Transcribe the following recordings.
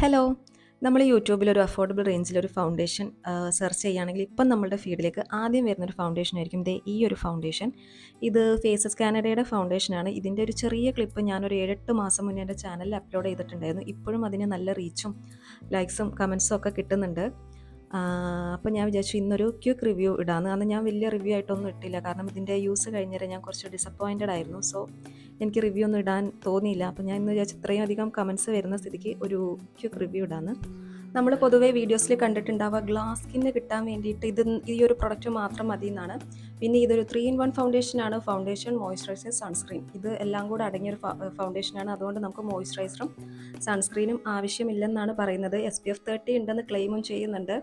Hello. നമ്മൾ യൂട്യൂബിലൊരു affordable റേഞ്ചിലൊരു foundation search ചെയ്യുകയാണെങ്കിൽ ഇപ്പം നമ്മളുടെ ഫീഡിലേക്ക് ആദ്യം വരുന്നൊരു ഫൗണ്ടേഷൻ ആയിരിക്കും ദേ ഈ ഒരു ഫൗണ്ടേഷൻ. ഇത് ഫേസസ് കാനഡയുടെ ഫൗണ്ടേഷനാണ്. ഇതിൻ്റെ ഒരു ചെറിയ ക്ലിപ്പ് ഞാനൊരു 7-8 മാസം മുന്നേ എൻ്റെ ചാനലിൽ അപ്ലോഡ് ചെയ്തിട്ടുണ്ടായിരുന്നു. ഇപ്പോഴും അതിന് നല്ല റീച്ചും ലൈക്സും കമൻസും ഒക്കെ കിട്ടുന്നുണ്ട്. അപ്പോൾ ഞാൻ വിചാരിച്ചു ഇന്നൊരു ക്വിക്ക് റിവ്യൂ ഇടാമെന്ന്. അന്ന് ഞാൻ വലിയ റിവ്യൂ ആയിട്ടൊന്നും ഇട്ടില്ല, കാരണം ഇതിൻ്റെ യൂസ് കഴിഞ്ഞേരെ ഞാൻ കുറച്ച് ഡിസപ്പോയിൻറ്റഡ് ആയിരുന്നു. സോ എനിക്ക് റിവ്യൂ ഒന്നും ഇടാൻ തോന്നിയില്ല. അപ്പോൾ ഞാൻ ഇന്ന് വിചാരിച്ചു ഇത്രയും അധികം കമൻസ് വരുന്ന സ്ഥിതിക്ക് ഒരു ക്വിക്ക് റിവ്യൂ ഇടാമെന്ന്. നമ്മൾ പൊതുവേ വീഡിയോസിൽ കണ്ടിട്ടുണ്ടാവുക ഗ്ലാസ് സ്കിന്ന് കിട്ടാൻ വേണ്ടിയിട്ട് ഈ ഒരു പ്രൊഡക്റ്റ് മാത്രം മതി എന്നാണ്. പിന്നെ ഇതൊരു 3-in-1 ഫൗണ്ടേഷനാണ്. ഫൗണ്ടേഷൻ, മോയ്സ്ചറൈസർ, സൺസ്ക്രീൻ, ഇത് എല്ലാം കൂടെ അടങ്ങിയൊരു ഫൗണ്ടേഷനാണ്. അതുകൊണ്ട് നമുക്ക് മോയ്സ്ചറൈസറും സൺസ്ക്രീനും ആവശ്യമില്ലെന്നാണ് പറയുന്നത്. SPF 30 ഉണ്ടെന്ന് ക്ലെയിമും ചെയ്യുന്നുണ്ട്.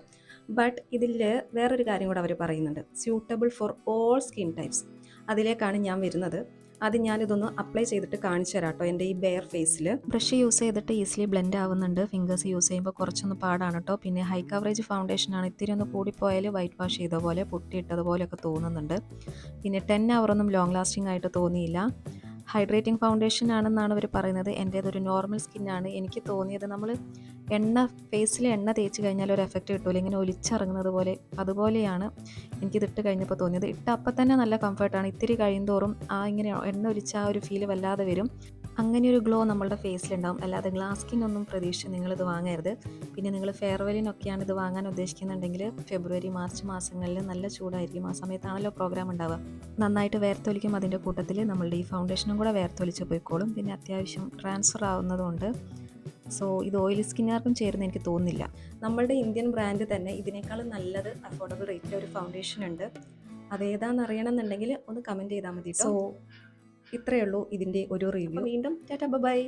ബട്ട് ഇതിൽ വേറൊരു കാര്യം കൂടെ അവർ പറയുന്നുണ്ട്, suitable for all skin types. അതിലേക്കാണ് ഞാൻ വരുന്നത്. അത് ഞാനിതൊന്ന് അപ്ലൈ ചെയ്തിട്ട് കാണിച്ചു തരാം കേട്ടോ. എൻ്റെ ഈ ബെയർ ഫേസിൽ ബ്രഷ് യൂസ് ചെയ്തിട്ട് ഈസിലി ബ്ലെൻഡ് ആവുന്നുണ്ട്. ഫിംഗേഴ്സ് യൂസ് ചെയ്യുമ്പോൾ കുറച്ചൊന്ന് പാടാണ് കേട്ടോ. പിന്നെ ഹൈ കവറേജ് ഫൗണ്ടേഷനാണ്. ഇത്തിരി ഒന്ന് കൂടിപ്പോയാൽ വൈറ്റ് വാഷ് ചെയ്ത പോലെ, പൊട്ടിയിട്ടതുപോലെയൊക്കെ തോന്നുന്നുണ്ട്. പിന്നെ 10 hour ലോങ് ലാസ്റ്റിംഗ് ആയിട്ട് തോന്നിയില്ല. ഹൈഡ്രേറ്റിംഗ് ഫൗണ്ടേഷൻ ആണെന്നാണ് അവർ പറയുന്നത്. എൻ്റേതൊരു നോർമൽ സ്കിന്നാണ്. എനിക്ക് തോന്നിയത് നമ്മൾ ഫേസിൽ എണ്ണ തേച്ച് കഴിഞ്ഞാൽ ഒരു എഫക്റ്റ് കിട്ടില്ല, ഇങ്ങനെ ഒലിച്ചിറങ്ങുന്നത് പോലെ. അതുപോലെയാണ് എനിക്കിതിട്ട് കഴിഞ്ഞപ്പോൾ തോന്നിയത്. ഇട്ട അപ്പം തന്നെ നല്ല കംഫർട്ടാണ്. ഇത്തിരി കഴിയുന്തോറും ഇങ്ങനെ എണ്ണ ഒലിച്ച ആ ഒരു ഫീല് വല്ലാതെ വരും. അങ്ങനെയൊരു ഗ്ലോ നമ്മളുടെ ഫേസിലുണ്ടാവും. അല്ലാതെ ഗ്ലാസ് സ്കിന്നൊന്നും പ്രതീക്ഷിച്ച് നിങ്ങളിത് വാങ്ങരുത്. പിന്നെ നിങ്ങൾ ഫെയർവെല്ലിനൊക്കെയാണ് ഇത് വാങ്ങാൻ ഉദ്ദേശിക്കുന്നുണ്ടെങ്കിൽ ഫെബ്രുവരി, മാർച്ച് മാസങ്ങളിൽ നല്ല ചൂടായിരിക്കും. ആ സമയത്താണല്ലോ പ്രോഗ്രാം ഉണ്ടാവുക. നന്നായിട്ട് വേർത്തൊലിക്കും. അതിൻ്റെ കൂട്ടത്തിൽ നമ്മളുടെ ഈ ഫൗണ്ടേഷനും കൂടെ വേർത്തൊലിച്ച് പോയിക്കോളും. പിന്നെ അത്യാവശ്യം ട്രാൻസ്ഫർ ആവുന്നതുകൊണ്ട് സോ ഇത് ഓയിലി സ്കിന്നുകാർക്കും ചേരുന്ന എനിക്ക് തോന്നുന്നില്ല. നമ്മളുടെ ഇന്ത്യൻ ബ്രാൻഡ് തന്നെ ഇതിനേക്കാളും നല്ലത് അഫോർഡബിൾ റേറ്റിൽ ഒരു ഫൗണ്ടേഷൻ ഉണ്ട്. അതേതാണെന്ന് അറിയണമെന്നുണ്ടെങ്കിൽ ഒന്ന് കമൻറ്റ് ചെയ്താൽ മതി. സോ ഇത്രയേ ഉള്ളൂ ഇതിൻ്റെ ഒരു റിവ്യൂ. വീണ്ടും ടാറ്റ ബൈ.